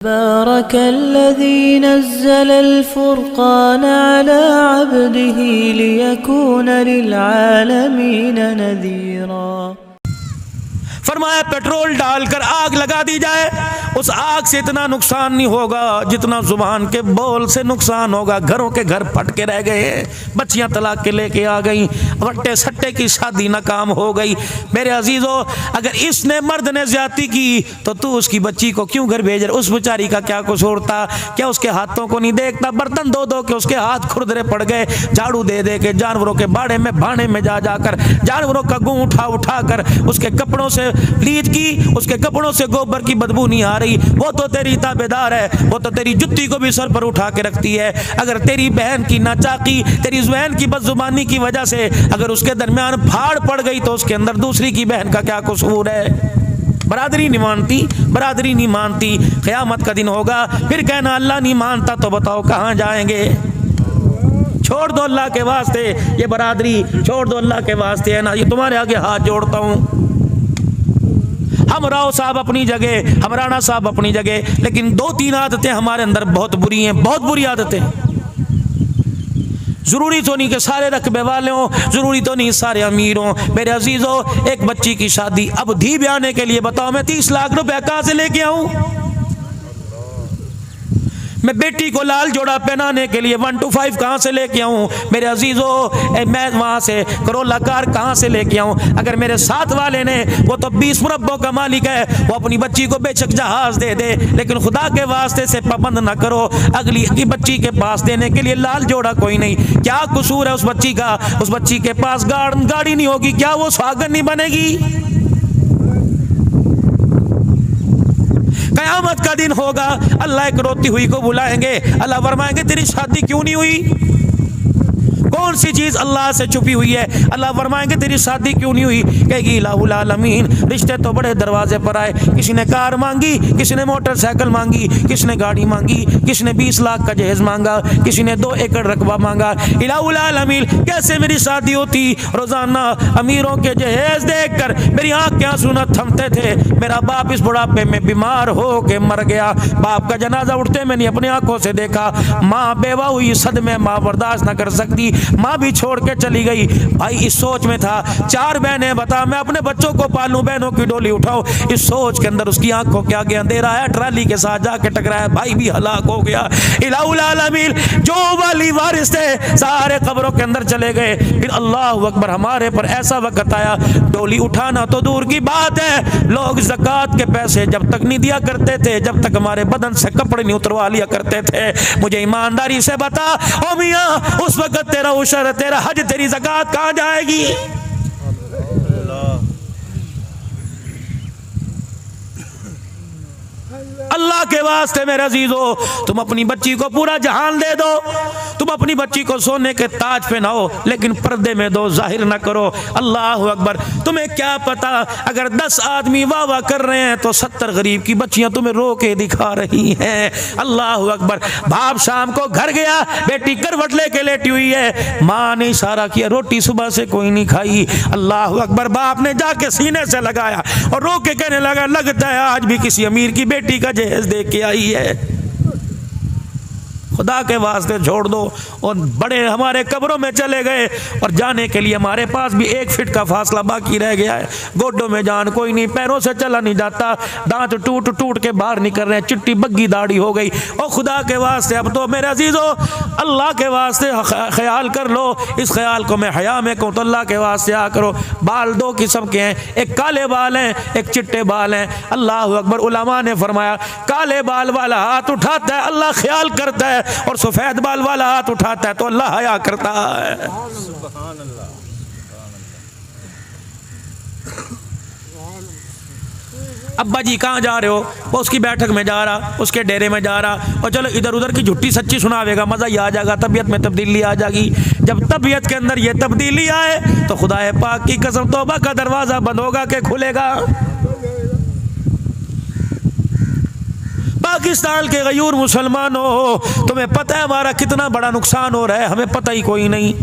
तबारकल्लज़ी नज़्ज़लल फ़ुरक़ान अला अब्दिही लियकून लिलआलमीन नज़ीरा। फरमाया पेट्रोल डालकर आग लगा दी जाए, उस आग से इतना नुकसान नहीं होगा जितना जुबान के बोल से नुकसान होगा। घरों के घर फट के रह गए, बच्चियां तलाक के लेके आ गई, वट्टे सट्टे की शादी नाकाम हो गई। मेरे अजीजों, अगर इसने मर्द ने ज्यादती की तो तू उसकी बच्ची को क्यों घर भेज रहा? उस बेचारी का क्या कसूर था? क्या उसके हाथों को नहीं देखता? बर्तन धो धो के उसके हाथ खुरदरे पड़ गए, झाड़ू दे दे के जानवरों के बाड़े में भाड़े में जा जाकर जानवरों का गूं उठा उठा कर उसके कपड़ों से लीद की, उसके कपड़ों से गोबर की बदबू नहीं आ रही। वो तो तेरी ताबेदार है, वो तो तेरी जुत्ती को भी सर पर उठा के रखती है। अगर तेरी बहन की नाचाकी, तेरी बहन की बदजुबानी की वजह से अगर उसके दरमियान फाड़ पड़ गई तो उसके अंदर दूसरी की बहन का क्या कसूर है? बरादरी नहीं मानती, बरादरी नहीं मानती। क़यामत का दिन होगा, फिर कहना अल्लाह नहीं मानता तो बताओ कहाँ जाएंगे? छोड़ दो अल्लाह के वास्ते ये बरादरी, छोड़ दो अल्लाह के वास्ते, है ना। ये तुम्हारे आगे हाथ जोड़ता हूँ। हम राव साहब अपनी जगह, हम राणा साहब अपनी जगह, लेकिन दो तीन आदतें हमारे अंदर बहुत बुरी हैं, बहुत बुरी आदतें। जरूरी तो नहीं कि सारे रकबे वाले हों, जरूरी तो नहीं सारे अमीर हों। मेरे अजीजों, एक बच्ची की शादी अब धी ब्याने के लिए बताओ मैं 30 लाख रुपया कहाँ से लेके आऊं? मैं बेटी को लाल जोड़ा पहनाने के लिए 1 to 5 कहाँ से लेके आऊँ? मेरे अजीजों, मैं वहाँ से करोला कार कहाँ से लेके आऊँ? अगर मेरे साथ वाले ने, वो तो 20 मुरब्बों का मालिक है, वो अपनी बच्ची को बेशक जहाज दे दे, लेकिन खुदा के वास्ते से पाबंद ना करो अगली की बच्ची के पास देने के लिए लाल जोड़ा कोई नहीं। क्या कसूर है उस बच्ची का? उस बच्ची के पास गाड़ी नहीं होगी, क्या वो सुहागन नहीं बनेगी? क़यामत का दिन होगा, अल्लाह एक रोती हुई को बुलाएंगे, अल्लाह फरमाएंगे तेरी शादी क्यों नहीं हुई? कौन सी चीज अल्लाह से छुपी हुई है? अल्लाह फरमाएंगे तेरी शादी क्यों नहीं हुई? कहेगी इलाहुल आलमीन, रिश्ते तो बड़े दरवाजे पर आए, किसी ने कार मांगी, किसी ने मोटरसाइकिल मांगी, किसी ने गाड़ी मांगी, किसी ने 20 लाख का जहेज मांगा, किसी ने 2 एकड़ रकबा मांगा। इलाहुल आलमीन, कैसे मेरी शादी होती? रोजाना अमीरों के जहेज देखकर मेरी आंख के आंसू न थमते थे। मेरा बाप इस बुढ़ापे में बीमार हो के मर गया, बाप का जनाजा उठते मैंने अपनी आंखों से देखा। माँ बेवा हुई, सदमे माँ बर्दाश्त न कर सकती, माँ भी छोड़ के चली गई। भाई इस सोच में था, 4 बहनें, बता मैं अपने बच्चों को पालूं, बहनों की डोली उठाऊं, इस सोच के अंदर उसकी आंखों क्या गया अंधेरा है, ट्राली के साथ जाके टकराया, भाई भी हलाक हो गया। इलाहुल आलमीन, जो वाली वारिस थे सारे कब्रों के अंदर चले गए। फिर अल्लाह अकबर, हमारे पर ऐसा वक्त आया, डोली उठाना तो दूर की बात है, लोग ज़कात के पैसे जब तक नहीं दिया करते थे, जब तक हमारे बदन से कपड़े नहीं उतरवा लिया करते थे। मुझे ईमानदारी से बता ओ मियाँ, उस वक्त तेरा उशर, तेरा हज, तेरी ज़कात कहाँ जाएगी? अल्लाह के वास्ते मेरे अजीजों, तुम अपनी बच्ची को पूरा जहान दे दो, तुम अपनी बच्ची को सोने के ताज पहनाओ, लेकिन पर्दे में दो, जाहिर ना करो। अल्लाह अकबर। तुम्हें क्या पता, अगर 10 आदमी वाह वाह कर रहे हैं तो 70 गरीब की बच्चियां तुम्हें रो के दिखा रही हैं। अल्लाह अकबर। बाप शाम को घर गया, बेटी करवट लेके लेटी हुई है, माँ ने इशारा किया, रोटी सुबह से कोई नहीं खाई। अल्लाह अकबर। बाप ने जाके सीने से लगाया और रो के कहने लगा, लगता है आज भी किसी अमीर की बेटी का जहेज दे के आई है। खुदा के वास्ते छोड़ दो। और बड़े हमारे कब्रों में चले गए और जाने के लिए हमारे पास भी 1 फीट का फासला बाकी रह गया है। गोड्डों में जान कोई नहीं, पैरों से चला नहीं जाता, दांत टूट टूट के बाहर निकल रहे हैं, चिट्टी बग्गी दाढ़ी हो गई। और खुदा के वास्ते अब तो मेरे अजीजों, अल्लाह के वास्ते ख्याल कर लो। इस ख्याल को मैं हया में कहूँ तो अल्लाह के वास्ते आ करो। बाल 2 किस्म के हैं, एक काले बाल हैं, एक चिट्टे बाल हैं। अल्लाह अकबर। उलमा ने फरमाया, काले बाल वाला हाथ उठाता है अल्लाह ख्याल करता है, और सफेद बाल वाला हाथ उठाता है तो अल्लाह हया करता है। अब्बा जी कहाँ जा रहे हो? वो उसकी बैठक में जा रहा, उसके डेरे में जा रहा, और चलो इधर उधर की झुट्टी सच्ची सुनावेगा, मज़ा ही आ जाएगा, तबीयत में तब्दीली आ जाएगी। जब तबीयत के अंदर ये तब्दीली आए तो खुदा पाक की कसम, तौबा का दरवाज़ा बंद होगा कि खुलेगा? पाकिस्तान के गयूर मुसलमानों, तुम्हें पता है हमारा कितना बड़ा नुकसान हो रहा है? हमें पता ही कोई नहीं।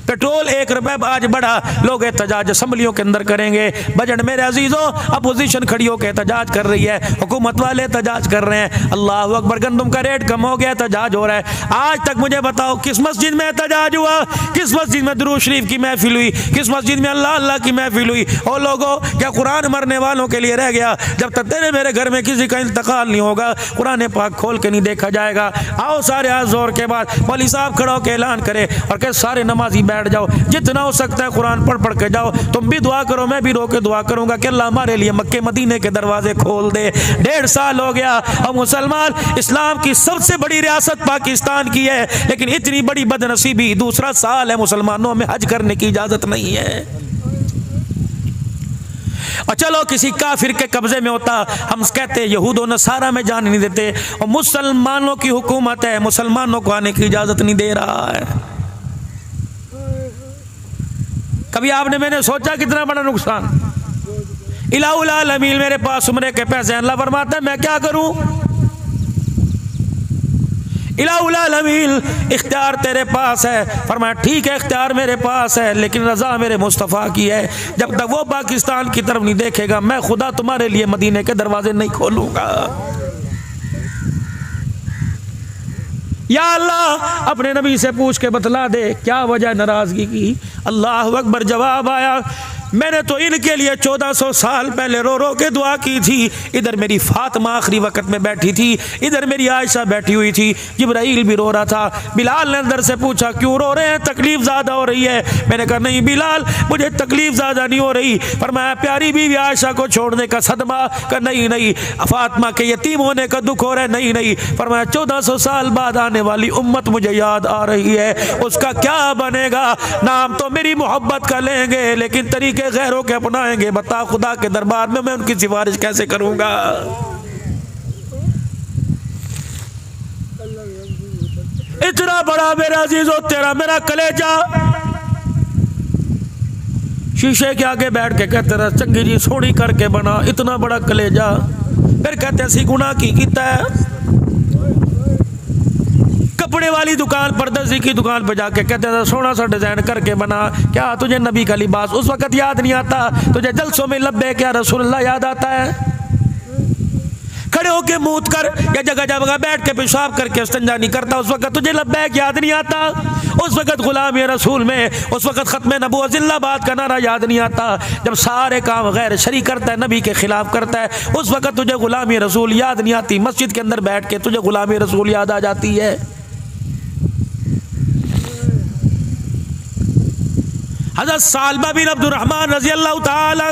पेट्रोल 1 रुपए आज बढ़ा, लोग एहतजाज असम्बलियों के अंदर करेंगे। बजट मेरे अजीजों अपोजिशन खड़ी होकर एहतजाज कर रही है, हुकूमत वाले एहतजाज कर रहे हैं। अल्लाह अकबर, गंदम का रेट कम हो गया, एहतजाज हो रहा है। आज तक मुझे बताओ किस मस्जिद में एहतजाज हुआ, किस मस्जिद में दुरूद शरीफ की महफिल हुई, किस मस्जिद में अल्लाह अल्लाह की महफिल हुई? और लोगों, क्या कुरान मरने वालों के लिए रह गया? जब तक तेरे मेरे घर में किसी का इंतकाल नहीं होगा, कुरान पाक खोल के नहीं देखा जाएगा। आओ सारे आज जोर के बाद मौलवी साहब खड़ा होकर ऐलान करे और कहे सारे नमाजी बैठ जाओ, जितना हो सकता है कुरान पढ़ पढ़ के जाओ। तुम भी दुआ करो, मैं भी रो के दुआ करूंगा कि अल्लाह हमारे लिए मक्के मदीने के दरवाजे खोल दे। 1.5 साल हो गया और मुसलमान, इस्लाम की सबसे बड़ी रियासत पाकिस्तान की है, लेकिन इतनी बड़ी बदनसीबी, दूसरा साल है मुसलमानों में हज करने की इजाजत नहीं है। और चलो किसी काफिर के कब्जे में होता, हम कहते यहूद और नसारा में जाने नहीं देते, और मुसलमानों की हुकूमत है, मुसलमानों को आने की इजाजत नहीं दे रहा है। कभी आपने मैंने सोचा कितना बड़ा नुकसान? इलाहुल आलमीन मेरे पास उम्रे के पैसे, अल्लाह फरमाता है मैं क्या करूं? इलाहुल आलमीन इख्तियार तेरे पास है। फरमाया ठीक है इख्तियार मेरे पास है, लेकिन रजा मेरे मुस्तफ़ा की है। जब तक वो पाकिस्तान की तरफ नहीं देखेगा, मैं खुदा तुम्हारे लिए मदीने के दरवाजे नहीं खोलूंगा। या अल्लाह अपने नबी से पूछ के बतला दे क्या वजह नाराजगी की। अल्लाह अकबर, जवाब आया मैंने तो इनके लिए 1400 साल पहले रो रो के दुआ की थी। इधर मेरी फातिमा आखिरी वक्त में बैठी थी, इधर मेरी आयशा बैठी हुई थी, जिब्राइल भी रो रहा था। बिलाल ने अंदर से पूछा क्यों रो रहे हैं, तकलीफ ज़्यादा हो रही है? मैंने कहा नहीं बिलाल, मुझे तकलीफ ज़्यादा नहीं हो रही, पर मैं प्यारी बीवी आयशा को छोड़ने का सदमा का नहीं नहीं, फातिमा के यतीम होने का दुख हो रहा है नहीं नहीं, पर मैं 1400 साल बाद आने वाली उम्मत मुझे याद आ रही है, उसका क्या बनेगा? नाम तो मेरी मोहब्बत का लेंगे, लेकिन तरीके गैरों के अपनाएंगे। बता खुदा के दरबार में मैं उनकी सिफारिश कैसे करूंगा? इतना बड़ा मेरा अजीजो तेरा मेरा कलेजा शीशे के आगे बैठ के कहते रहे चंगी जी सोनी करके बना, इतना बड़ा कलेजा। फिर कहते सी गुनाह की कीता है। कपड़े वाली दुकान पर, दर्जी की दुकान पर जाके कहते थे सोना सा डिजाइन करके बना। क्या तुझे नबी का लिबास उस वक्त याद नहीं आता? तुझे जलसों में लब्बे क्या रसूलुल्लाह याद आता है? खड़े होके मूत कर या जगह जगह बैठ के पेशाब करके इस्तिंजा नहीं करता उस वक्त तुझे लब्बैक याद नहीं आता? उस वक्त गुलाम रसूल में, उस वक्त खत्म नबूवत जिंदाबाद का नारा याद नहीं आता? जब सारे काम गैर शरी करता है, नबी के खिलाफ करता है, उस वक्त तुझे गुलामी रसूल याद नहीं आती? मस्जिद के अंदर बैठ के तुझे गुलामी रसूल याद आ जाती है? हज़रत सालबा बिन अब्दुर्रहमान रज़ी अल्लाह ताला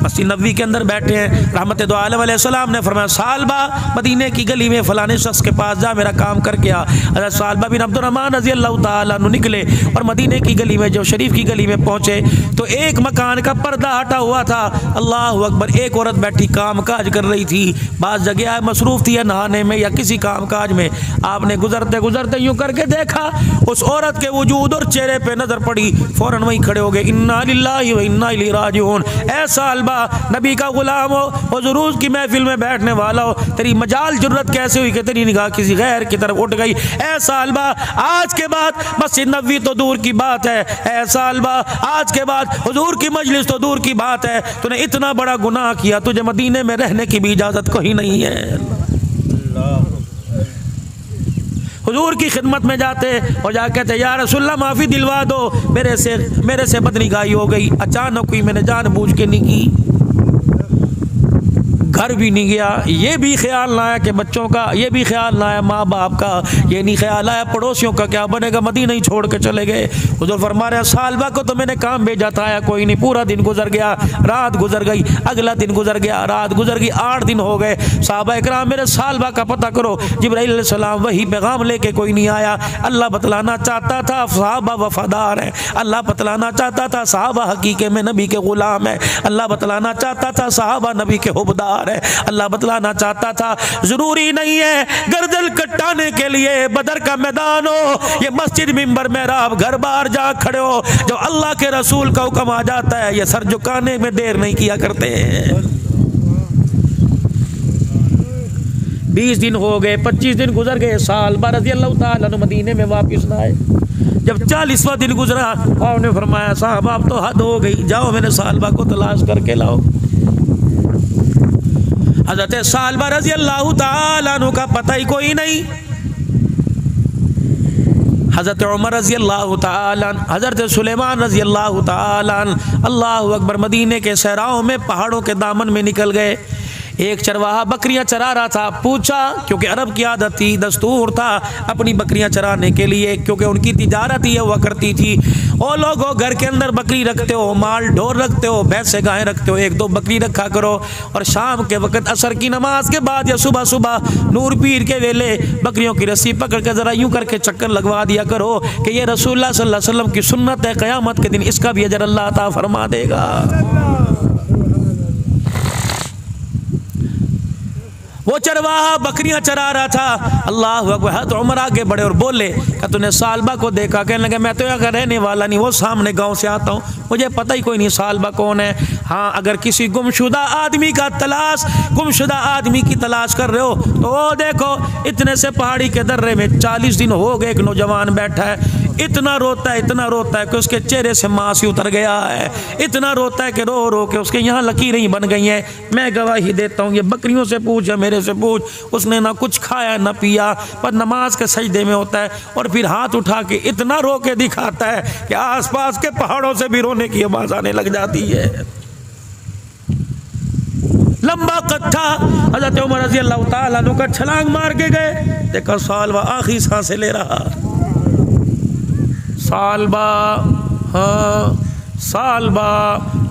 मस्जिद नबवी के अंदर बैठे हैं। रहमत दो आलम अलैहिस्सलाम ने फरमाया सालबा मदीने की गली में फलाने शख्स के पास जा, मेरा काम करके आ। हज़रत सालबा बिन अब्दुर्रहमान रज़ी अल्लाह ताला अन्हु निकले और मदीने की गली में, जो शरीफ की गली में पहुंचे तो एक मकान का पर्दा हटा हुआ था। अल्लाह अकबर, एक औरत बैठी काम काज कर रही थी, बाज़ जगह मसरूफ़ थी या नहाने में या किसी काम काज में। आपने गुजरते गुजरते यूँ करके देखा, उस औरत के वजूद और चेहरे पर नजर पड़ी, फौरन वहीं खड़े हो गए, इन्ना लिल्लाहि व इन्ना इलैहि राजिऊन। ऐ सालबा, नबी का गुलाम हो, हुजूर की महफिल में बैठने वाला हो, तेरी मजाल जुर्रत कैसे हुई कि तेरी निगाह किसी गैर की तरफ उठ गई? ऐ सालबा, आज के बाद मस्जिद नबवी तो दूर की बात है, ऐ सालबा आज के बाद हुजूर की मजलिस तो दूर की बात है, तूने इतना बड़ा गुनाह किया, तुझे मदीने में रहने की भी इजाजत कोई नहीं है। हुजूर की खिदमत में जाते और जाके कहते या रसूलल्लाह माफ़ी दिलवा दो, मेरे से बदनिगाही हो गई, अचानक कोई मैंने जानबूझ के नहीं की, घर भी नहीं गया, ये भी ख्याल ना आया कि बच्चों का, ये भी ख्याल ना आया माँ बाप का, ये नहीं ख्याल आया पड़ोसियों का क्या बनेगा, मदीना ही छोड़ के चले गए। हुजूर फरमा रहे सालबा को तो मैंने काम भेजा था, आया कोई नहीं, पूरा दिन गुजर गया, रात गुजर गई, अगला दिन गुजर गया, रात गुजर गई, 8 दिन हो गए। साहबा इकराम मेरे सालबा का पता करो, जिब्राइल अलैहिस्सलाम वही पैगाम लेके कोई नहीं आया। अल्लाह बतलाना चाहता था साहबा वफादार है, अल्लाह बतलाना चाहता था साहबा हकीके में नबी के गुलाम है, अल्लाह बतलाना चाहता था साहबा नबी के हुबदार है, अल्लाह बतलाना चाहता था जरूरी नहीं है गर्दन कटाने के लिए बदर का मैदान हो, ये मस्जिद मिंबर मेहराब घर बार जा खड़े हो, जब अल्लाह के रसूल का हुक्म आ जाता है ये सर झुकाने में देर नहीं किया करते हैं। 20 दिन हो गए, 25 दिन गुजर गए, साल 12 रज़ी अल्लाह ताला अन्हु मदीने में वापस ना आए। जब 40वां दिन गुजरा आपने फरमाया साहब आप तो हद हो गई, जाओ मेरे सालबा को तलाश करके लाओ। हजरत सालबा रजी अल्लाह ताला अन्हु का पता ही कोई नहीं। हजरत उमर रजी अल्लाह ताला, हजरत सुलेमान रजी अल्लाह ताला, अल्लाह अकबर, मदीने के सहराओं में पहाड़ों के दामन में निकल गए। एक चरवाहा बकरियां चरा रहा था, पूछा, क्योंकि अरब की आदत थी, दस्तूर था अपनी बकरियां चराने के लिए, क्योंकि उनकी तिजारत ही हुआ करती थी। ओ लोगों, घर के अंदर बकरी रखते हो, माल ढोर रखते हो, भैंसे गायें रखते हो, 1-2 बकरी रखा करो और शाम के वक्त असर की नमाज के बाद या सुबह सुबह नूर पीर के वेले बकरियों की रस्सी पकड़ के जरा यूं करके चक्कर लगवा दिया करो कि ये रसूलुल्लाह सल्लल्लाहु अलैहि वसल्लम की सुन्नत है, क़यामत के दिन इसका भी अजर अल्लाह अता फरमा देगा। वो चरवाहा बकरियां चरा रहा था। अल्लाह अकबर। तो उमर आगे बढ़े और बोले कि तूने सालबा को देखा? कहने लगे मैं तो यहाँ का रहने वाला नहीं, वो सामने गांव से आता हूँ, मुझे पता ही कोई नहीं सालबा कौन है। हाँ, अगर किसी गुमशुदा आदमी की तलाश कर रहे हो तो वो देखो, इतने से पहाड़ी के दर्रे में 40 दिन हो गए, एक नौजवान बैठा है, इतना रोता है कि उसके चेहरे से मांस उतर गया है, इतना रोता है कि रो रो के उसके यहाँ लकीरें ही बन गई हैं। मैं गवाही देता हूँ, ये बकरियों से पूछ या मेरे से पूछ, उसने ना कुछ खाया ना पिया, पर नमाज के सजदे में होता है और फिर हाथ उठा के इतना रो के दिखाता है कि आसपास के पहाड़ों से भी रोने की आवाज आने लग जाती है। लंबा कट्ठा हज़रत उमर रज़ी अल्लाह ताला अन्हु का छलांग मार के गए। देखा सालबा आखिरी सांसें ले रहा। सालबा, हाँ सालबा,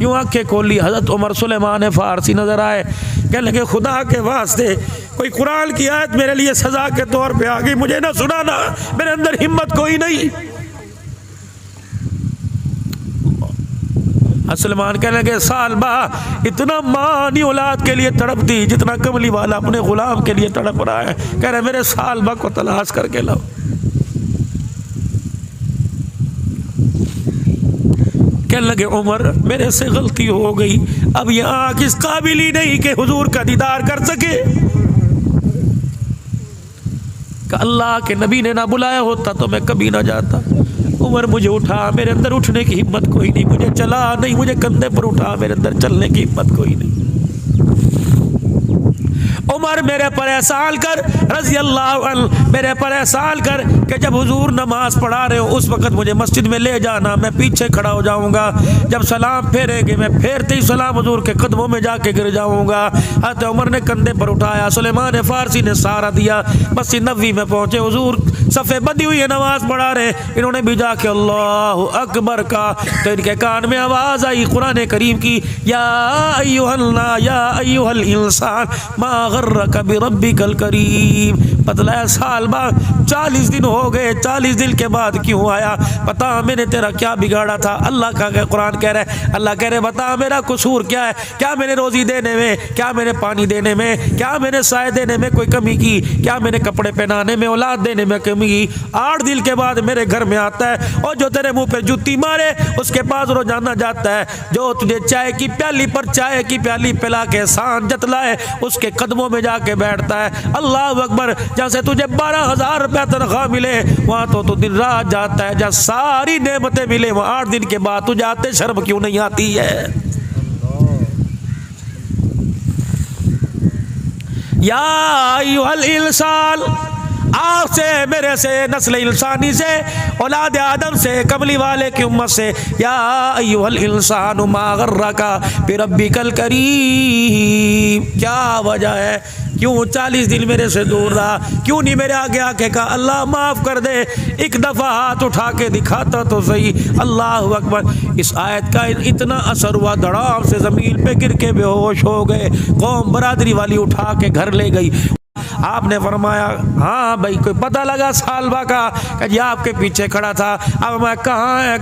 यूं आंखें खोली। हज़रत उमर सुलेमान फ़ारसी नजर आए, कहने लगे खुदा के वास्ते कोई कुरान की आयत मेरे लिए सजा के तौर पे आ गई, मुझे ना सुनाना, मेरे अंदर हिम्मत कोई नहीं। सलमान कहने लगे सालबा इतना माँ नहीं औलाद के लिए तड़पती जितना कमली वाला अपने गुलाम के लिए तड़प रहा है। कह रहे मेरे सालबा को तलाश करके लाओ। कहने लगे उमर मेरे से गलती हो गई, अब ये आँख इस काबिल ही नहीं कि हुजूर का दीदार कर सके। अल्लाह के नबी ने ना बुलाया होता तो मैं कभी ना जाता। उमर मुझे उठा, मेरे अंदर उठने की हिम्मत कोई नहीं, मुझे चला नहीं, मुझे कंधे पर उठा, मेरे अंदर चलने की हिम्मत कोई नहीं। उमर मेरे पर एहसान कर रज़ी अल्लाह अन्हु, मेरे पर एहसान कर कि जब हुजूर नमाज पढ़ा रहे हो उस वक़्त मुझे मस्जिद में ले जाना, मैं पीछे खड़ा हो जाऊंगा, जब सलाम फेरेंगे मैं फेरते ही सलाम हुजूर के कदमों में जाके गिर जाऊंगा। हज़रत उमर ने कंधे पर उठाया, सुलेमान फ़ारसी ने सहारा दिया, मस्जिद नबवी में पहुंचे, हुजूर सफ़े बंधी हुई है, नमाज पढ़ा रहे, इन्होंने भी जाके अल्लाहु अकबर का, तो इनके कान में आवाज़ आई कुरान करीम की, या अय्युहल इंसान मा गर्रक बिरब्बिकल करीम। बतलाया सालबा 40 दिन हो गए, 40 दिन के बाद क्यों आया, बता मैंने तेरा क्या बिगाड़ा था। अल्लाह का कुरान कह रहा है, अल्लाह कह रहे बता मेरा कसूर क्या है, क्या मैंने रोजी देने में, क्या मैंने पानी देने में, क्या मैंने साए देने में कोई कमी की, क्या मैंने कपड़े पहनाने में, औलाद देने में कमी की। 8 दिन के बाद मेरे घर में आता है और जो तेरे मुंह पे जुत्ती मारे उसके पास रोजाना जाता है, जो तुझे चाय की प्याली पर चाय की प्याली पिला के एहसान जतलाए उसके कदमों में जाके बैठता है। अल्लाह अकबर, जहाँ से तुझे 12,000 रुपया तनख्वाह मिले वहाँ तो तू दिन रात जाता है, जहाँ सारी नेमतें मिले वहाँ 8 दिन के बाद तुझे आते शर्म क्यों नहीं आती है। या अय्युहल इंसान, आपसे मेरे से नस्ल इंसानी से औलाद आदम से कमली वाले की उम्मत से, या अय्युहल इंसान मा गर्रका बिरब्बिकल करीम, क्या वजह है, क्यों 40 दिन मेरे से दूर रहा, क्यों नहीं मेरे आगे आके कहा अल्लाह माफ़ कर दे, एक दफ़ा हाथ उठा के दिखाता तो सही। अल्लाह अकबर। इस आयत का इतना असर हुआ, धड़ाम से ज़मीन पे गिर के बेहोश हो गए, कौम बरादरी वाली उठा के घर ले गई। आपने फरमाया हाँ भाई कोई पता लगा सालबा का, कि जी आपके पीछे खड़ा था। अब मैं कहाँ है,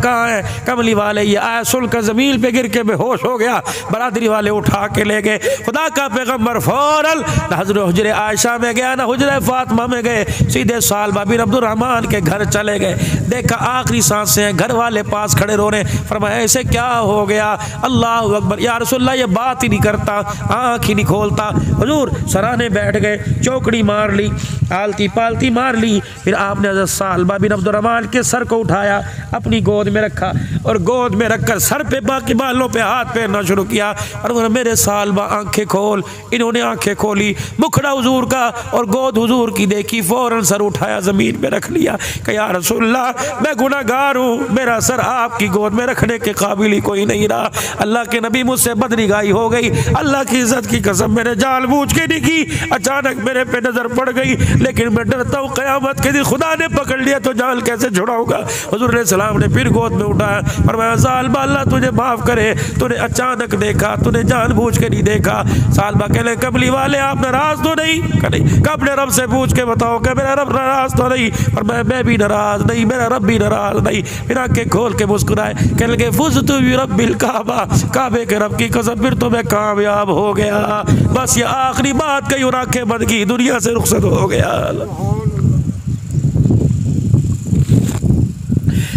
कमली वाले ये आया सुनकर ज़मीन पे गिर के बेहोश हो गया, बरादरी वाले उठा के ले गए। खुदा का पैगम्बर फौरन हज़रत हुजरे आयशा में गया ना हुजरे फातिमा में गए, सीधे सालबा बिन अब्दुर्रहमान के घर चले गए। देखा आखिरी सांसें हैं, घर वाले पास खड़े रो रहे, फरमाया ऐसे क्या हो गया। अल्लाह अकबर, या रसूलल्लाह ये बात ही नहीं करता, आँख ही नहीं खोलता। हुजूर सराहने बैठ गए, चौक टोकड़ी मार ली, आलती पालती मार ली। फिर आपने हज़रत सालबा बिन अब्दुर्रहमान के सर को उठाया, अपनी गोद में रखा और गोद में रखकर सर पे बाकी बालों पे हाथ फेरना शुरू किया और बोला मेरे सालबा आंखें खोल। इन्होंने आंखें खोली, मुखड़ा हुजूर का और गोद हुजूर की देखी, फौरन सर उठाया ज़मीन पे रख लिया। कि या रसूलल्लाह मैं गुनहगार हूँ, मेरा सर आपकी गोद में रखने के काबिल ही कोई नहीं रहा। अल्लाह के नबी मुझसे बदनिगाही हो गई, अल्लाह की इज्जत की कसम मैंने जानबूझ के नहीं की, अचानक मेरे पे नजर पड़ गई, लेकिन मैं डरता हूँ क़यामत के दिन खुदा ने पकड़ लिया तो जान कैसे छुड़ाऊंगा। हुजूर ने सलाम ने फिर गोद में उठाया और मैं सालबा अल्लाह तुझे माफ करे, तूने अचानक देखा, तूने जानबूझ के नहीं देखा। सालबा कहले कमली वाले आप नाराज तो नहीं? नहीं। अपने रब से पूछ के बताओ कि मेरा रब नाराज तो नहीं? और मैं भी नाराज नहीं, मेरा रब भी नाराज नहीं। फिर आंखें खोल के मुस्कुराए, कहने लगे फुज़्तु बिरब्बिल काबा, काबे के रब की कसम फिर तो मैं कामयाब हो गया। बस ये आखिरी बात कही और आंखें बंद की, दुनिया से रुखसत हो गया।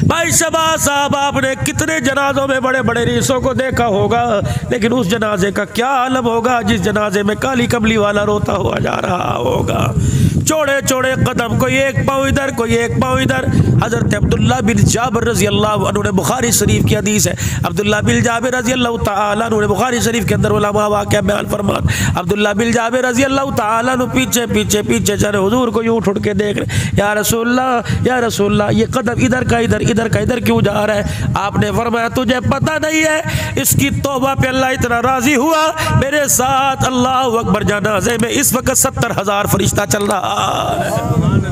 भाई शहबाज साहब आपने कितने जनाजों में बड़े बड़े रीसों को देखा होगा, लेकिन उस जनाजे का क्या आलम होगा जिस जनाजे में काली कमली वाला रोता हुआ जा रहा होगा। चौड़े चौड़े कदम, कोई एक पाँव इधर कोई एक पाँव इधर। हज़रत अब्दुल्ला बिन जाबिर रज़ी अल्लाह अन्हु ने बुखारी शरीफ की हदीस है, अब्दुल्ला बिन जाबिर रज़ी अल्लाह तआला अन्हु ने बुखारी शरीफ के अंदर उलमा वाक़या बयान फरमान। अब्दुल्ला बिन जाबिर रज़ी अल्लाह तआला अन्हु पीछे पीछे पीछे चले, हुजूर को यूँ उठ के देख रहे, या रसूलल्लाह ये कदम इधर का इधर क्यों जा रहा है? आपने फरमाया तुझे पता नहीं है इसकी तौबा पे अल्लाह इतना राजी हुआ, मेरे साथ अल्लाह अकबर जनाजे में इस वक्त 70,000 फरिश्ता चल रहा है।